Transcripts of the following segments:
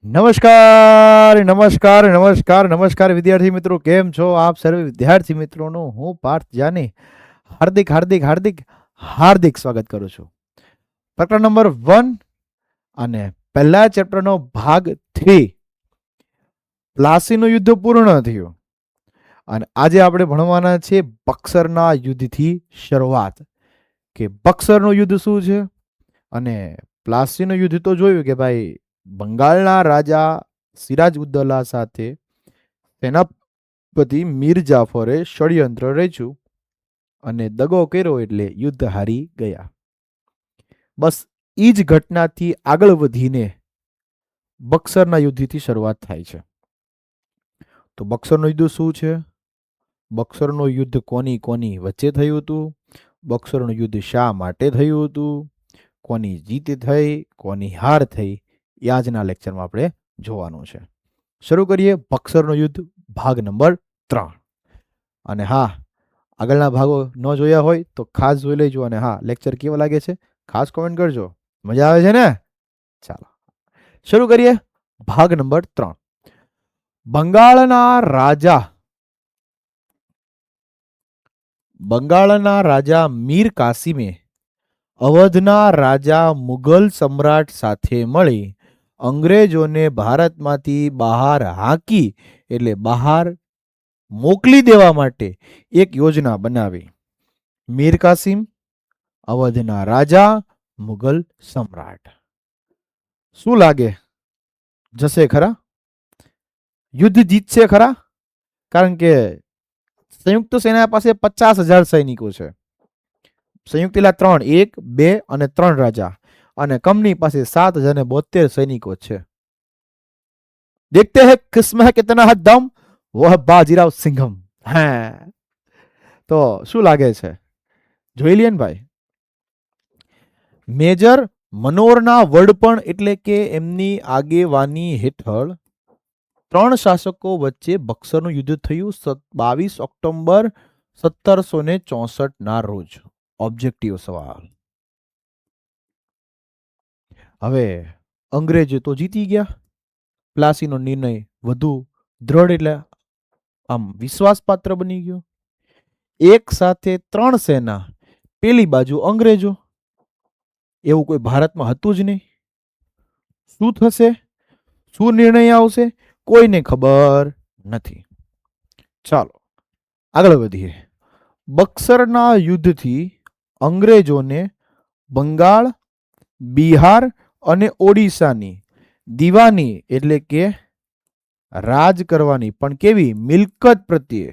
નમસ્કાર નમસ્કાર નમસ્કાર નમસ્કાર વિદ્યાર્થી મિત્રો, કેમ છો આપ સર્વે વિદ્યાર્થી મિત્રોનું હું પાર્થ જાની હાર્દિક હાર્દિક હાર્દિક હાર્દિક સ્વાગત કરું છું. પ્રકરણ નંબર 1 અને પહેલા ચેપ્ટરનો ભાગ 3 પ્લાસીનું યુદ્ધ પૂર્ણ થયું અને આજે આપણે ભણવાના છે બક્સરના યુદ્ધથી શરૂઆત, કે બક્સરનું યુદ્ધ શું છે અને પ્લાસીનું યુદ્ધ તો જોયું કે ભાઈ બંગાળના રાજા સિરાજ ઉદ્દૌલા સાથે સેનાપતિ મીર જાફરે ષડયંત્ર રચ્યું અને દગો કર્યો એટલે યુદ્ધ હારી ગયા. બસ એ જ ઘટનાથી આગળ વધીને બક્સરના યુદ્ધથી શરૂઆત થાય છે. તો બક્સરનું યુદ્ધ શું છે? બક્સરનું યુદ્ધ કોની કોની વચ્ચે થયું હતું? બક્સરનું યુદ્ધ શા માટે થયું હતું? કોની જીત થઈ, કોની હાર થઈ, એ આજના લેક્ચરમાં આપણે જોવાનું છે. શરૂ કરીએ બક્સરનું યુદ્ધ ભાગ નંબર 3. અને હા, આગળના ભાગો ન જોયા હોય તો ખાસ જોઈ લેજો. અને હા, લેક્ચર કેવો લાગે છે ખાસ કોમેન્ટ કરજો. મજા આવે છે ને? ચાલો શરૂ કરીએ ભાગ નંબર 3. બંગાળના રાજા મીર કાસિમે અવધના રાજા મુઘલ સમ્રાટ સાથે મળી અંગ્રેજોને ભારતમાંથી બહાર હાંકી એટલે બહાર મોકલી દેવા માટે એક યોજના બનાવી. મીર કાસિમ, અવધના રાજા, મુઘલ સમ્રાટ. શું લાગે, જશે ખરા? યુદ્ધ જીતશે ખરા? કારણ કે સંયુક્ત સેના પાસે 50,000 સૈનિકો છે. સંયુક્ત એટલે 3, 1, 2 અને 3 રાજા, અને કંપની પાસે 7,072 સૈનિકો છે. देखते हैं किसमें कितना है दम, वह बाजीराव सिंघम. હા, તો શું લાગે છે જોઈ લઈએ ને ભાઈ. મેજર મનોરના વડપણ એટલે કે એમની આગેવાની હેઠળ 3 શાસકો વચ્ચે બક્સરનું યુદ્ધ થયું 22 ઓક્ટોબર 1764 ના રોજ. ઓબ્જેક્ટિવ સવાલ. હવે અંગ્રેજ તો જીતી ગયા. પ્લાસીનો નિર્ણય વધુ દ્રઢ એટલે આમ વિશ્વાસપાત્ર બની ગયો. એક સાથે 3 સેના, પેલી બાજુ અંગ્રેજો. એવું કોઈ ભારતમાં હતું જ નહીં. શું થશે, શું નિર્ણય આવશે, કોઈને ખબર નથી. ચાલો આગળ વધીએ. બક્સરના યુદ્ધથી અંગ્રેજોને બંગાળ, બિહાર અને ઓડિશાની દીવાની એટલે કે રાજ કરવાની પણ કેવી મિલકત પ્રત્યે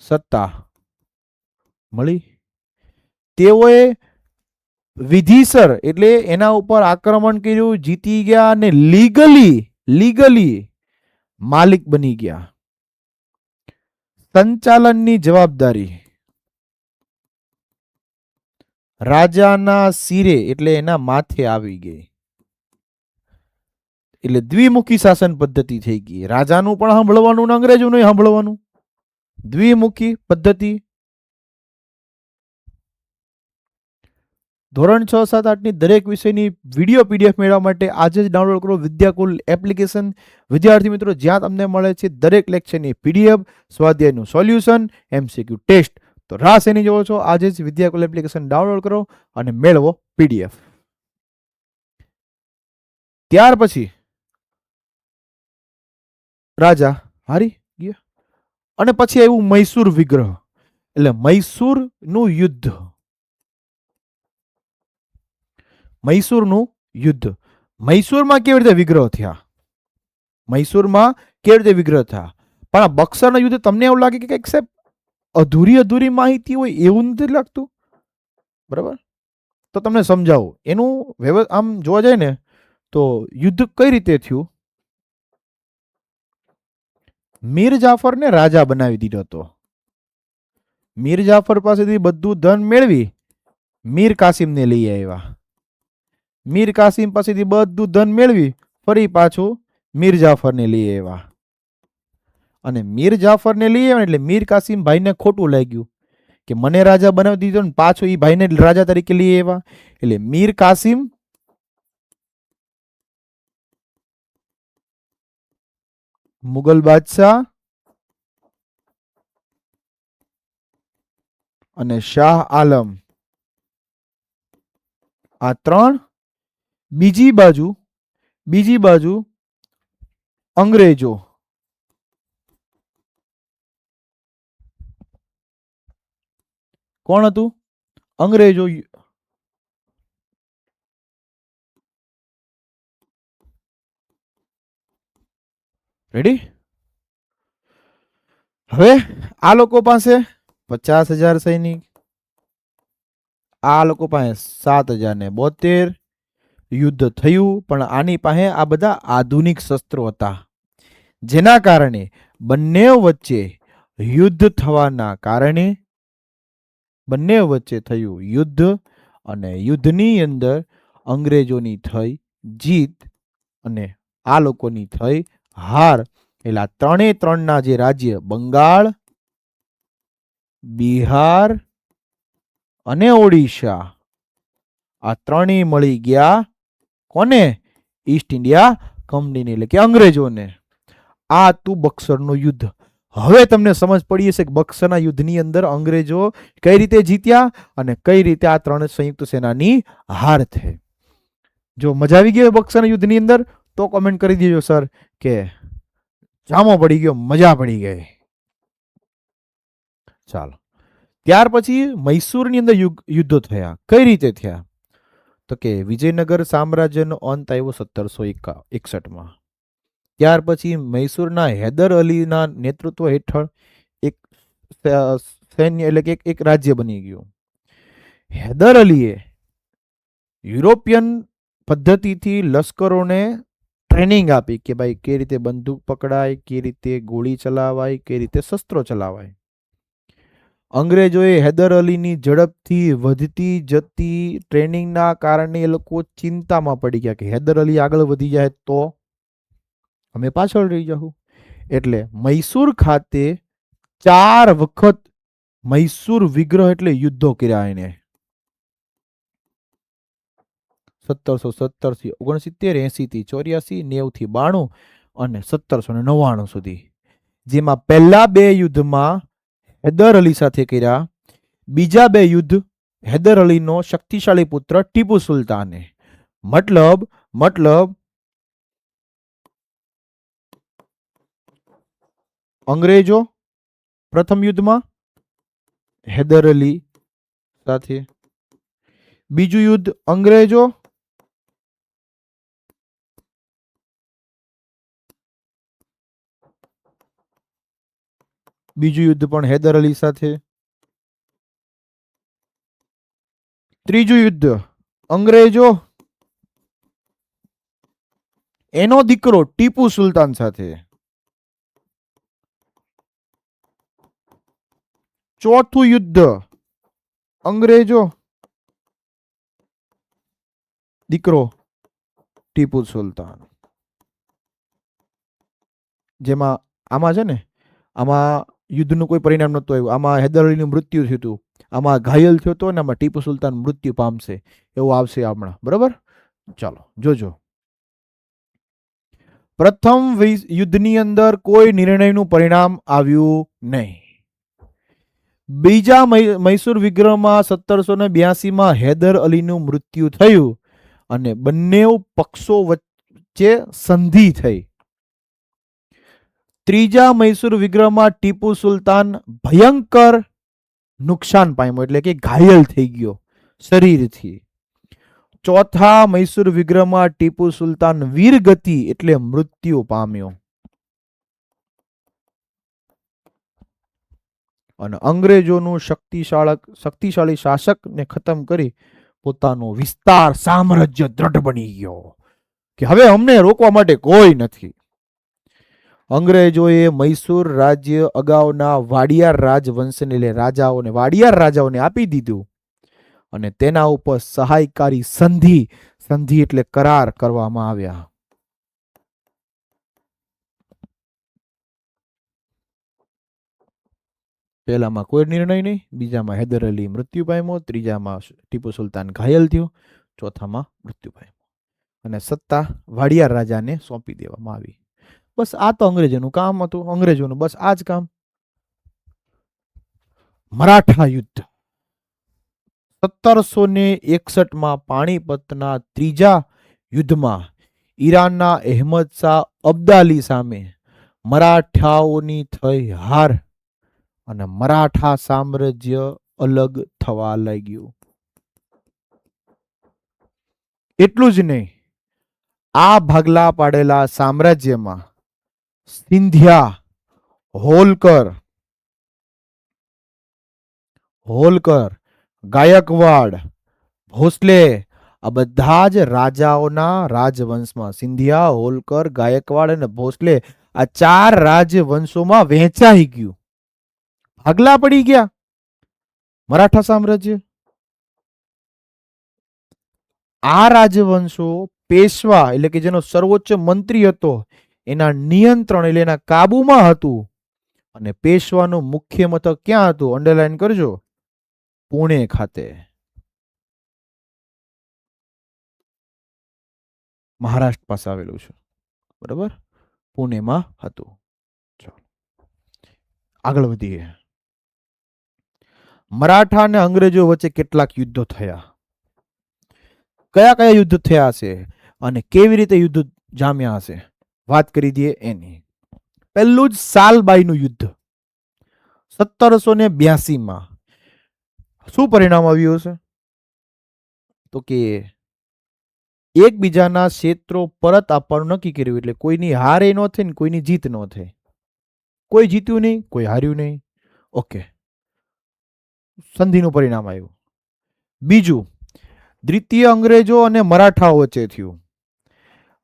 સત્તા મળી. તેઓએ વિધિસર એટલે એના ઉપર આક્રમણ કર્યું, જીતી ગયા અને લીગલી માલિક બની ગયા. સંચાલનની જવાબદારી રાજાના શિરે એટલે એના માથે આવી ગઈ. એટલે દ્વિમુખી શાસન પદ્ધતિ થઈ ગઈ. રાજાનું પણ સાંભળવાનું ને અંગ્રેજોનું સાંભળવાનું. દ્વિમુખી પદ્ધતિ. ધોરણ 6, 7, 8 ની દરેક વિષયની વિડીયો PDF મેળવવા માટે આજે જ ડાઉનલોડ કરો વિદ્યાકુલ એપ્લિકેશન. વિદ્યાર્થી મિત્રો, જ્યાં તમને મળે છે દરેક લેક્ચરની PDF, સ્વાધ્યાયનું સોલ્યુશન, MCQ ટેસ્ટ. તો રાહ શેની જોવો છો? આજે જ વિદ્યાકુલ એપ્લિકેશન ડાઉનલોડ કરો અને મેળવો PDF. ત્યાર પછી રાજા હારી ગયા અને પછી આવ્યું મૈસૂર વિગ્રહ એટલે મૈસૂરનું યુદ્ધ. મૈસૂરનું યુદ્ધ. મૈસૂરમાં કેવી રીતે વિગ્રહ થયા? મૈસૂરમાં કેવી રીતે વિગ્રહ થયા? પણ આ બક્સરના યુદ્ધ તમને એવું લાગે કે કંઈક સાહેબ અધૂરી માહિતી હોય એવું નથી લાગતું? બરાબર, તો તમને સમજાવું. એનું આમ જોવા જાય ને તો યુદ્ધ કઈ રીતે થયું. મીર જાફરને રાજા બનાવી દીધો હતો. મીર જાફર પાસેથી બધું ધન મેળવી મીર કાસિમને લઈ આવ્યા. મીર કાસિમ પાસેથી બધું ધન મેળવી ફરી પાછું મીર જાફરને લઈ આવ્યા. અને મીર જાફરને લઈ આવ્યા એટલે મીર કાસિમ ભાઈને ખોટું લાગ્યું કે મને રાજા બનાવી દીધો ને પાછો એ ભાઈને રાજા તરીકે લઈ આવ્યા. એટલે મીર કાસિમ મુગલ બાદશાહ અને શાહ આલમ આ ત્રણ. બીજી બાજુ અંગ્રેજો. કોણ હતું? અંગ્રેજો. રેડી? હવે આ લોકો પાસે 50,000 સૈનિક, આ લોકો પાસે 7,072. યુદ્ધ થયું, પણ આની પાસે આ બધા આધુનિક શસ્ત્રો હતા, જેના કારણે બંને વચ્ચે યુદ્ધ થવાના કારણે બંને વચ્ચે થયું યુદ્ધ, અને યુદ્ધની અંદર અંગ્રેજોની થઈ જીત અને આ લોકોની થઈ હાર. એટલે આ ત્રણે ત્રણના જે રાજ્ય બંગાળ, બિહાર અને ઓડિશા, આ ત્રણેય મળી ગયા કોને? ઈસ્ટ ઇન્ડિયા કંપનીને, એટલે કે અંગ્રેજોને. આ હતું બક્સરનું યુદ્ધ. હવે તમને સમજ પડી હશે કે બક્સરના યુદ્ધની અંદર અંગ્રેજો કઈ રીતે જીત્યા અને કઈ રીતે આ ત્રણ સંયુક્ત સેનાની હાર થઈ. જો મજા આવી ગઈ બક્સરના યુદ્ધની અંદર તો કોમેન્ટ કરી દેજો સર કે જામો પડી ગયો, મજા પડી ગઈ. ચાલો, ત્યાર પછી મૈસૂરની અંદર યુદ્ધો થયા. કઈ રીતે થયા? તો કે વિજયનગર સામ્રાજ્યનો અંત આવ્યો 1761માં. ત્યાર પછી મૈસૂરના હૈદર અલીના નેતૃત્વ હેઠળ એક સૈન્ય એટલે કે એક રાજ્ય બની ગયું. હૈદર અલીએ યુરોપિયન પદ્ધતિથી લશ્કરોને ટ્રેનિંગ આપી કે ભાઈ કઈ રીતે બંદૂક પકડાય, કઈ રીતે ગોળી ચલાવાય, કઈ રીતે શસ્ત્રો ચલાવાય. અંગ્રેજોએ હૈદર અલીની ઝડપથી વધતી જતી ટ્રેનિંગના કારણે એ લોકો ચિંતામાં પડી ગયા કે હૈદર અલી આગળ વધી જાય તો અમે પાછળ રહી જાઉં. એટલે મૈસૂર ખાતે 4 વખત મૈસૂર વિગ્રહ એટલે યુદ્ધો કર્યા એને. 1770 થી 69, 80 થી 84, 90 થી 92 અને 1799 સુધી. જેમાં પહેલા 2 યુદ્ધમાં હૈદર અલી સાથે કર્યા. બીજા 2 યુદ્ધ હૈદર અલીનો શક્તિશાળી પુત્ર ટીપુ સુલતાને. મતલબ અંગ્રેજો પ્રથમ યુદ્ધમાં હૈદર અલી સાથે, બીજું યુદ્ધ અંગ્રેજો બીજું યુદ્ધ પણ હૈદર અલી સાથે, ત્રીજું યુદ્ધ અંગ્રેજો એનો દીકરો ટીપુ સુલતાન સાથે, ચોથું યુદ્ધ અંગ્રેજો દીકરો ટીપુ સુલતાન. જેમાં આમાં છે ને, આમાં યુદ્ધનું કોઈ પરિણામ નહોતું આવ્યું. આમાં હૈદર અલીનું મૃત્યુ થયું હતું, આમાં ઘાયલ થયો હતો, અને આમાં ટીપુ સુલતાન મૃત્યુ પામશે એવું આવશે હમણાં. બરોબર, ચાલો જોજો. પ્રથમ યુદ્ધની અંદર કોઈ નિર્ણયનું પરિણામ આવ્યું નહીં. બીજા મૈસૂર વિગ્રહમાં 1782માં હૈદર અલીનું મૃત્યુ થયું અને બંને પક્ષો વચ્ચે સંધિ થઈ. ત્રીજા મૈસૂર વિગ્રહમાં ટીપુ સુલતાન ભયંકર નુકસાન પામ્યો, એટલે કે ઘાયલ થઈ ગયો શરીરથી. ચોથા મૈસૂર વિગ્રહમાં ટીપુ સુલતાન વીરગતિ એટલે મૃત્યુ પામ્યો. અને અંગ્રેજોનું શક્તિશાળી શાસકને ખતમ કરી પોતાનો વિસ્તાર સામ્રાજ્ય દ્રઢ બની ગયો કે હવે અમને રોકવા માટે કોઈ નથી. અંગ્રેજોએ મૈસૂર રાજ્ય અગાઉના વાડિયાર રાજવંશને એટલે વાડિયાર રાજાઓને આપી દીધું અને તેના ઉપર સહાયકારી સંધિ એટલે કરાર કરવામાં આવ્યા. પહેલામાં કોઈ નિર્ણય નહીં, બીજામાં હૈદર અલી મૃત્યુ પામ્યો, ત્રીજામાં ટીપુ સુલતાન ઘાયલ થયો, ચોથામાં મૃત્યુ પામ્યો અને સત્તા વાડિયાર રાજાને સોંપી દેવામાં આવી. બસ આ તો અંગ્રેજોનું કામ હતું. અંગ્રેજોનું બસ આ જ કામ. મરાઠા યુદ્ધ 1761 પાણીપતના ત્રીજા યુદ્ધમાં ઈરાનના અહેમદ શાહ અબ્દાલી સામે મરાઠાઓની થઈ હાર અને મરાઠા સામ્રાજ્ય અલગ થવા લાગ્યું. એટલું જ નહીં, આ ભાગલા પાડેલા સામ્રાજ્યમાં સિંધિયા, હોલકર, ગાયકવાડ, ભોસલે આ બધા જ રાજાઓના રાજવંશમાં સિંધિયા, હોલકર, ગાયકવાડ અને ભોસલે આ 4 રાજવંશોમાં વહેંચાઈ ગયું. ભાગલા પડી ગયા મરાઠા સામ્રાજ્ય. આ રાજવંશો પેશવા એટલે કે જેનો સર્વોચ્ચ મંત્રી હતો એના નિયંત્રણ એટલે એના કાબુમાં હતું. અને પેશવાનું મુખ્ય મથક ક્યાં હતું? અંડરલાઈન કરજો, પુણે ખાતે, મહારાષ્ટ્ર પાસે આવેલું છે. બરાબર, પુણેમાં હતું. ચાલો આગળ વધીએ. મરાઠા અને અંગ્રેજો વચ્ચે કેટલાક યુદ્ધો થયા. કયા કયા યુદ્ધ થયા છે અને કેવી રીતે યુદ્ધ જામ્યા હશે વાત કરી દઈએ એની. પહેલું જ સાલબાઈનું યુદ્ધ 1782માં. શું પરિણામ આવ્યું હશે? તો કે એકબીજાના ક્ષેત્રો પરત આપવાનું નક્કી કર્યું. એટલે કોઈની હારે ન થઈ ને કોઈની જીત ન થઈ. કોઈ જીત્યું નહીં, કોઈ હાર્યું નહીં. ઓકે, સંધિનું પરિણામ આવ્યું. બીજું, દ્વિતીય અંગ્રેજો અને મરાઠાઓ વચ્ચે થયું.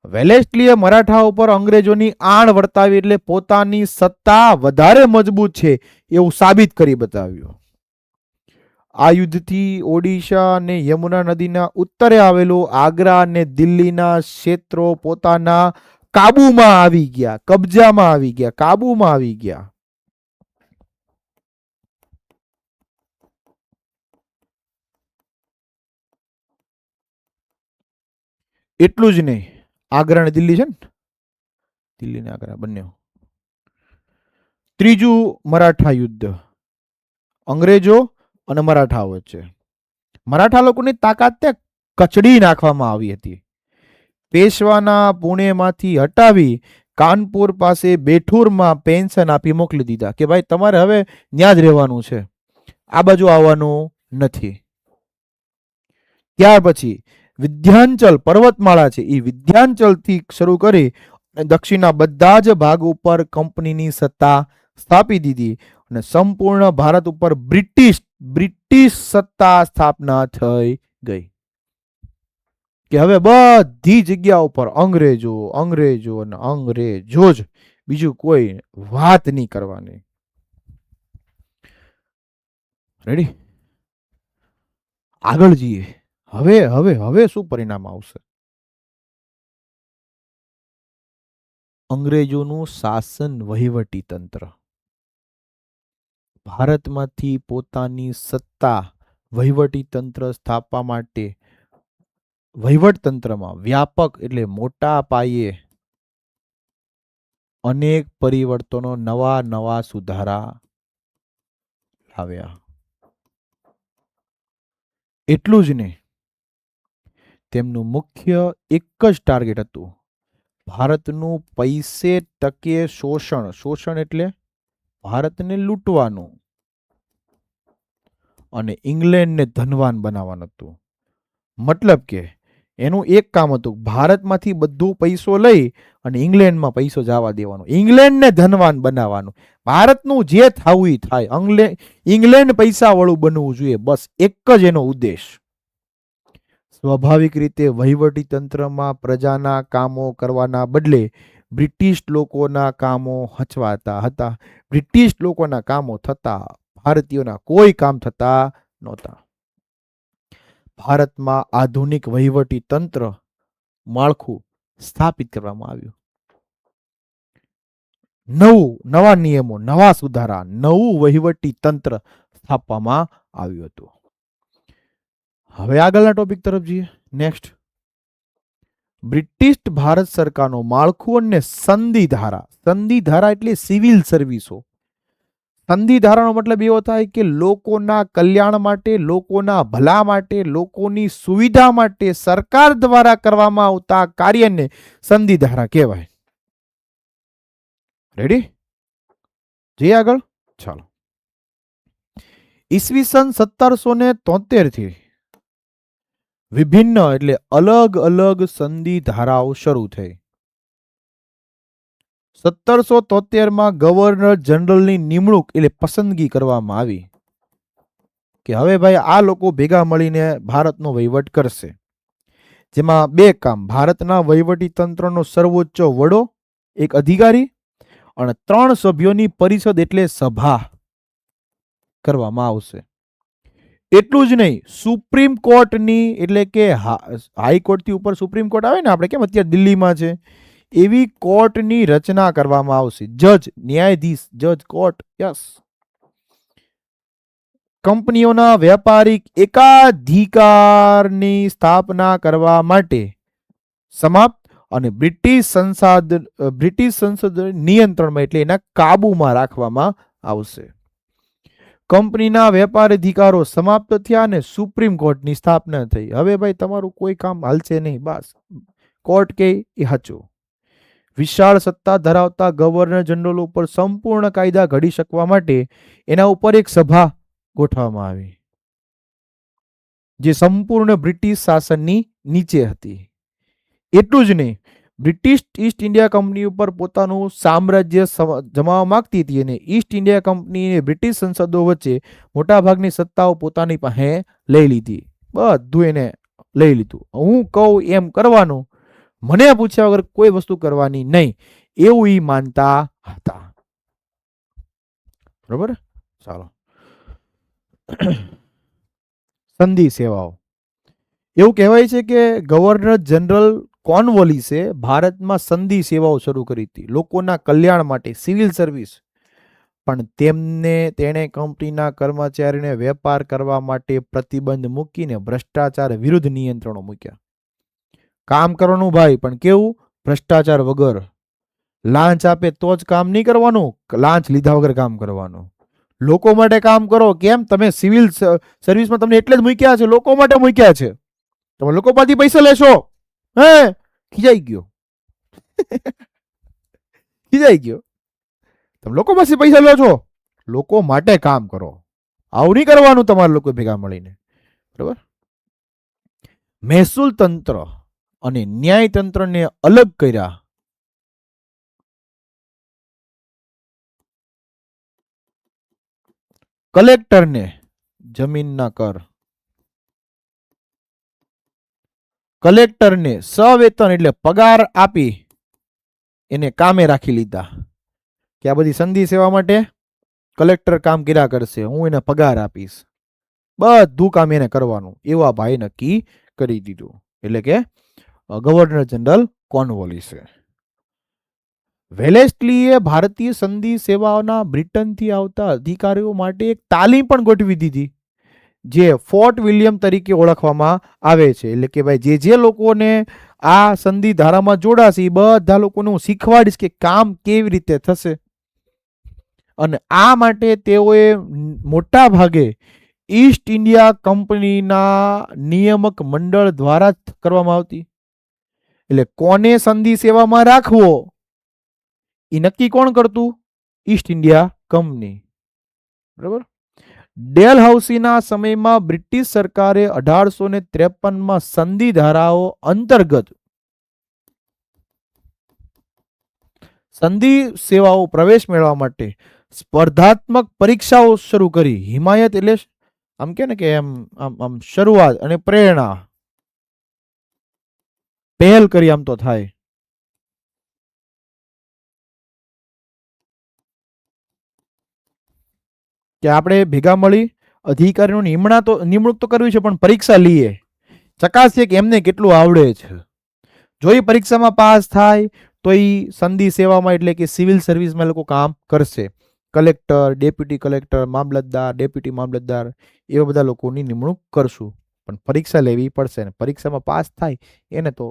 વેલેસ્લીએ મરાઠા ઉપર અંગ્રેજોની આણ વર્તાવી એટલે પોતાની સત્તા વધારે મજબૂત છે એવું સાબિત કરી બતાવ્યું. આ યુદ્ધથી ઓડિશા અને યમુના નદીના ઉત્તરે આવેલું આગ્રા અને દિલ્હીના ક્ષેત્રો પોતાના કાબુમાં આવી ગયા, કબજામાં આવી ગયા, કાબુમાં આવી ગયા. એટલું જ નહીં, આગ્રા અને દિલ્હી છે ને, દિલ્હી ને આગ્રા બંને. ત્રીજું મરાઠા યુદ્ધ અંગ્રેજો અને મરાઠાઓ વચ્ચે. મરાઠા લોકોની તાકાત તે કચડી નાખવામાં આવી હતી. પેશવાના પુણેમાંથી હટાવી કાનપુર પાસે બેઠુરમાં પેન્શન આપી મોકલી દીધા કે ભાઈ તમારે હવે ત્યાં જ રહેવાનું છે, આ બાજુ આવવાનું નથી. ત્યાર પછી વિધ્યાંચલ પર્વતમાળા છે એ વિધ્યાંચલથી શરૂ કરી દક્ષિણના બધા જ ભાગ ઉપર કંપનીની સત્તા સ્થાપી દીધી અને સંપૂર્ણ ભારત ઉપર બ્રિટિશ સત્તા સ્થાપના થઈ ગઈ. કે હવે બધી જગ્યા ઉપર અંગ્રેજો અંગ્રેજો અને અંગ્રેજો જ, બીજું કોઈ વાત નહીં કરવાની. રેડી, આગળ જઈએ. હવે હવે હવે શું પરિણામ આવશે? અંગ્રેજોનું શાસન વહીવટી તંત્ર ભારતમાંથી પોતાની સત્તા વહીવટી તંત્ર સ્થાપવા માટે વહીવટ તંત્રમાં વ્યાપક એટલે મોટા પાયે અનેક પરિવર્તનો, નવા સુધારા લાવ્યા. એટલું જ નહીં, તેમનું મુખ્ય એક જ ટાર્ગેટ હતું, ભારતનું પૈસે ટકે શોષણ એટલે ભારતને લૂંટવાનું અને ઇંગ્લેન્ડને ધનવાન બનાવવાનું હતું. મતલબ કે એનું એક કામ હતું, ભારતમાંથી બધું પૈસો લઈ અને ઇંગ્લેન્ડમાં પૈસો જવા દેવાનો, ઇંગ્લેન્ડને ધનવાન બનાવવાનું. ભારતનું જે થવું થાય, ઇંગ્લેન્ડ પૈસા વાળું બનવું જોઈએ, બસ એક જ એનો ઉદ્દેશ. સ્વાભાવિક રીતે વહીવટી તંત્રમાં પ્રજાના કામો કરવાના બદલે બ્રિટિશ લોકોના કામો હચવાતા હતા. બ્રિટિશ લોકોના કામો થતા, ભારતીયોના કોઈ કામ થતા નહોતા. ભારતમાં આધુનિક વહીવટી તંત્ર માળખું સ્થાપિત કરવામાં આવ્યું. નવા નિયમો, નવા સુધારા, નવું વહીવટી તંત્ર સ્થાપવામાં આવ્યું હતું. હવે આગળના ટોપિક તરફ જઈએ. નેક્સ્ટ, બ્રિટિશ ભારત સરકારનું માળખું અને સંધિ ધારા. સંધિ ધારા એટલે સિવિલ સર્વિસો. સંધિ ધારાનો મતલબ એવો થાય કે લોકોના કલ્યાણ માટે, લોકોના ભલા માટે, લોકોની સુવિધા માટે સરકાર દ્વારા કરવામાં આવતા કાર્યને સંધિ ધારા કહેવાય. રેડી? જઈએ આગળ. ચાલો. ઈસવીસન 1773 થી વિભિન્ન એટલે અલગ અલગ સંધિ ધારાઓ શરૂ થઈ. 1773 ગવર્નર જનરલની નિમણૂક એટલે પસંદગી કરવામાં આવી કે હવે ભાઈ આ લોકો ભેગા મળીને ભારતનો વહીવટ કરશે, જેમાં બે કામ: ભારતના વહીવટી તંત્રનો સર્વોચ્ચ વડો, એક અધિકારી, અને 3 સભ્યોની પરિષદ એટલે સભા કરવામાં આવશે. એટલું જ નહીં, સુપ્રીમ કોર્ટની એટલે કે હાઈકોર્ટથી ઉપર સુપ્રીમ કોર્ટ આવે ને, આપણે કેમ અત્યારે દિલ્હીમાં છે, એવી કોર્ટની રચના કરવામાં આવશે. જજ, ન્યાયાધીશ, જજ, કોર્ટ. યસ. કંપનીઓના વ્યાપારિક એકાધિકારની સ્થાપના કરવા માટે સમાપ્ત અને બ્રિટિશ સંસદ નિયંત્રણમાં એટલે એના કાબુમાં રાખવામાં આવશે. કંપનીના વેપાર અધિકારો સમાપ્ત થયા અને સુપ્રીમ કોર્ટની સ્થાપના થઈ. હવે ભાઈ તમારું કોઈ કામ હાલશે નહીં, બસ કોર્ટ કે એ સાચું. વિશાળ સત્તા ધરાવતા ગવર્નર જનરલ ઉપર સંપૂર્ણ કાયદા ઘડી શકવા માટે એના ઉપર એક સભા ગોઠવવામાં આવી, જે સંપૂર્ણ બ્રિટિશ શાસનની નીચે હતી. એટલું જ નહીં, બ્રિટિશ ઈસ્ટ ઇન્ડિયા કંપની ઉપર પોતાનું સામ્રાજ્ય જમાવવા માંગતી હતી અને ઈસ્ટ ઇન્ડિયા કંપની અને બ્રિટિશ સંસદો વચ્ચે મોટાભાગની સત્તાઓ પોતાની પાસે લઈ લીધી. બધું એને લઈ લીધું. હું કહું એમ કરવાનું, મને પૂછ્યા વગર કોઈ વસ્તુ કરવાની નહીં, એવું એ માનતા હતા. બરોબર? ચાલો. સંધિ સેવાઓ. એવું કહેવાય છે કે ગવર્નર જનરલ કોર્નવોલિસે ભારતમાં સંધિ સેવાઓ શરૂ કરી હતી, લોકોના કલ્યાણ માટે, સિવિલ સર્વિસ. પણ તેણે કંપનીના કર્મચારીને વેપાર કરવા માટે પ્રતિબંધ મૂકીને ભ્રષ્ટાચાર વિરુદ્ધ નિયંત્રણો મૂક્યા. કામ કરવાનું ભાઈ, પણ કેવું? ભ્રષ્ટાચાર વગર. લાંચ આપે તો જ કામ નહીં કરવાનું, લાંચ લીધા વગર કામ કરવાનું. લોકો માટે કામ કરો. કેમ? તમે સિવિલ સર્વિસમાં તમને એટલે જ મૂક્યા છે, લોકો માટે મૂક્યા છે. તમે લોકો પાસેથી પૈસા લેશો. હે, ખીજાઈ ગયો. ખીજાઈ ગયો. તમે લોકો પાસે પૈસા લો છો, લોકો માટે કામ કરો. આવું નહીં કરવાનું તમારે લોકો ભેગા મળીને. બરાબર? મહેસૂલ તંત્ર અને ન્યાય તંત્રને અલગ કર્યા. કલેક્ટરને જમીનના કર, કલેક્ટરને સવેતન એટલે પગાર આપી એને કામે રાખી લીધા કે આ બધી સંધિ સેવા માટે કલેક્ટર કામ કર્યા કરશે, હું એને પગાર આપીશ, બધું કામ એને કરવાનું, એવા ભાઈ નક્કી કરી દીધું. એટલે કે ગવર્નર જનરલ કોર્નવોલિસે. વેલેસ્લીએ ભારતીય સંધિ સેવાઓના બ્રિટનથી આવતા અધિકારીઓ માટે એક તાલીમ પણ ગોઠવી દીધી, જે ફોર્ટ વિલિયમ તરીકે ઓળખવામાં આવે છે. એટલે કે ભાઈ જે લોકોને આ સંધિ ધારામાં જોડાશે એ બધા લોકોને હું શીખવાડીશ કે કામ કેવી રીતે થશે. અને આ માટે તેઓએ મોટા ભાગે ઈસ્ટ ઇન્ડિયા કંપનીના નિયામક મંડળ દ્વારા જ કરવામાં આવતી. એટલે કોને સંધિ સેવામાં રાખવો એ નક્કી કોણ કરતું? East India company. બરાબર? ડેલહાઉસીના સમયમાં બ્રિટિશ સરકારે 1853માં સંધિ ધારાઓ અંતર્ગત સંધિ સેવાઓ પ્રવેશ મેળવવા માટે સ્પર્ધાત્મક પરીક્ષાઓ શરૂ કરી. હિમાયત એટલે આમ કે ને કે આમ શરૂઆત અને પ્રેરણા, પહેલ કરી આમ તો થાય. કે આપણે ભેગા મળી અધિકારીનું નિમણૂક તો કરવી છે, પણ પરીક્ષા લઈએ, ચકાસીએ કે એમને કેટલું આવડે છે. જો એ પરીક્ષામાં પાસ થાય તો એ સંધિ સેવામાં એટલે કે સિવિલ સર્વિસમાં એ લોકો કામ કરશે. કલેક્ટર, ડેપ્યુટી કલેક્ટર, મામલતદાર, ડેપ્યુટી મામલતદાર એવા બધા લોકોની નિમણૂક કરશું. પણ પરીક્ષા લેવી પડશે ને પરીક્ષામાં પાસ થાય એને તો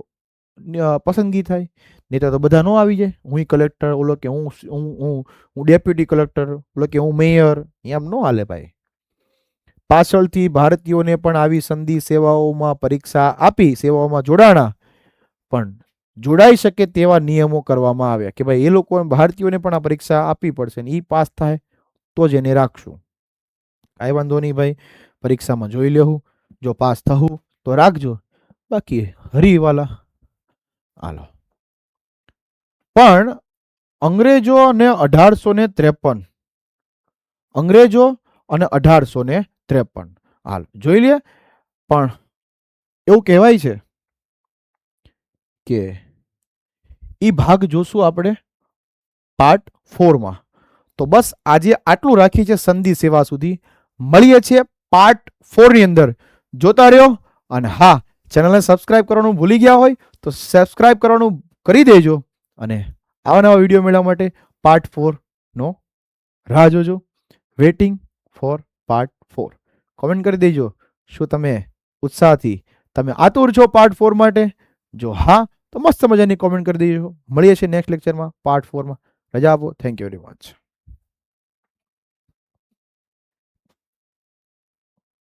પસંદગી થાય. નહીં તો બધા ન આવી જાય. હું કલેક્ટર, ઓલો કે હું ડેપ્યુટી કલેક્ટર, ઓલો કે હું મેયર, એમ ન હાલે ભાઈ. પાછળથી ભારતીયોને પણ આવી સંધિ સેવાઓમાં પરીક્ષા આપી, સેવાઓમાં જોડાણા, પણ જોડાઈ શકે તેવા નિયમો કરવામાં આવ્યા કે ભાઈ એ લોકો ભારતીયોને પણ આ પરીક્ષા આપવી પડશે ને એ પાસ થાય તો જ એને રાખશું. કાંઈ વાંધો નહીં ભાઈ, પરીક્ષામાં જોઈ લેવું, જો પાસ થવું તો રાખજો, બાકી હરીવાલા હાલો. પણ અંગ્રેજો અને 1853 અંગ્રેજો અને 1853 હાલ જોઈ લે. પણ એવું કહેવાય છે કે એ ભાગ જોશું આપણે પાર્ટ 4માં. તો બસ આજે આટલું રાખી છે સંધિ સેવા સુધી. મળીએ છીએ પાર્ટ 4ની અંદર. જોતા રહ્યો. અને હા, ચેનલને સબસ્ક્રાઇબ કરવાનું ભૂલી ગયા હોય તો સબસ્ક્રાઇબ કરવાનું કરી દેજો. અને આવા નવા વિડીયો મેળવવા માટે પાર્ટ 4નો રાહ જોજો. Waiting for part 4. કોમેન્ટ કરી દેજો શું તમે ઉત્સાહથી તમે આતુર છો પાર્ટ 4 માટે. જો હા તો મસ્ત મજાની કોમેન્ટ કરી દેજો. મળીએ છીએ નેક્સ્ટ લેક્ચરમાં પાર્ટ 4માં. રજા આપો. Thank you very much.